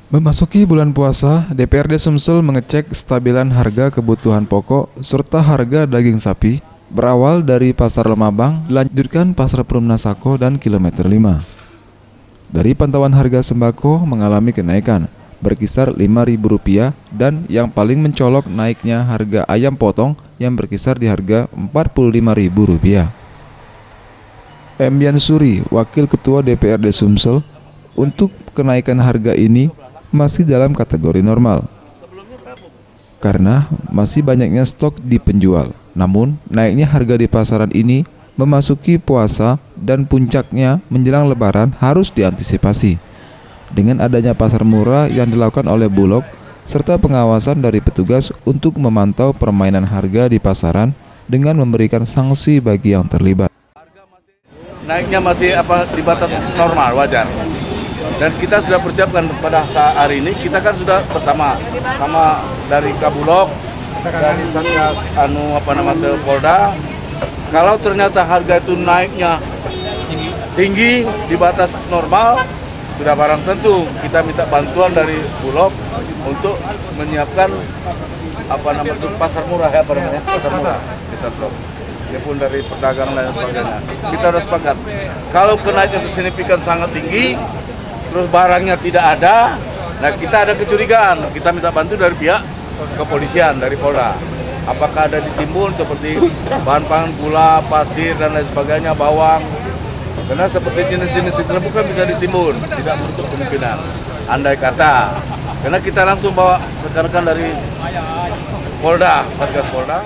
Memasuki bulan puasa, DPRD Sumsel mengecek kestabilan harga kebutuhan pokok serta harga daging sapi berawal dari Pasar Lemabang, dilanjutkan Pasar Perumna Sako dan Kilometer 5. Dari pantauan harga sembako mengalami kenaikan berkisar Rp5.000 dan yang paling mencolok naiknya harga ayam potong yang berkisar di harga Rp45.000. M. Yansuri, Wakil Ketua DPRD Sumsel, untuk kenaikan harga ini masih dalam kategori normal karena masih banyaknya stok di penjual. Namun, naiknya harga di pasaran ini memasuki puasa dan puncaknya menjelang Lebaran harus diantisipasi dengan adanya pasar murah yang dilakukan oleh Bulog serta pengawasan dari petugas untuk memantau permainan harga di pasaran dengan memberikan sanksi bagi yang terlibat. Naiknya masih di batas normal, wajar. Dan kita sudah persiapkan pada saat hari ini, kita kan sudah bersama dari Kabulog, dari Satgas Polda. Kalau ternyata harga itu naiknya tinggi di batas normal, sudah barang tentu kita minta bantuan dari Bulog untuk menyiapkan pasar murah pasar murah kita blok. Dia pun dari perdagangan dan sebagainya. Kita harus sepakat. Kalau kenaikan itu signifikan sangat tinggi, terus barangnya tidak ada, nah kita ada kecurigaan, kita minta bantu dari pihak kepolisian, dari Polda. Apakah ada ditimbun seperti bahan pangan, gula, pasir, dan lain sebagainya, bawang. Karena seperti jenis-jenis itu bukan bisa ditimbun, tidak menutup kemungkinan. Andai kata, karena kita langsung bawa rekan-rekan dari Polda, Satgas Polda.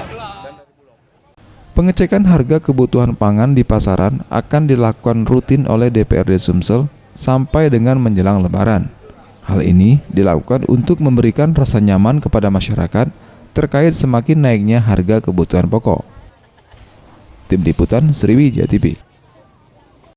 Pengecekan harga kebutuhan pangan di pasaran akan dilakukan rutin oleh DPRD Sumsel sampai dengan menjelang Lebaran. Hal ini dilakukan untuk memberikan rasa nyaman kepada masyarakat terkait semakin naiknya harga kebutuhan pokok. Tim Liputan Sriwijaya TV.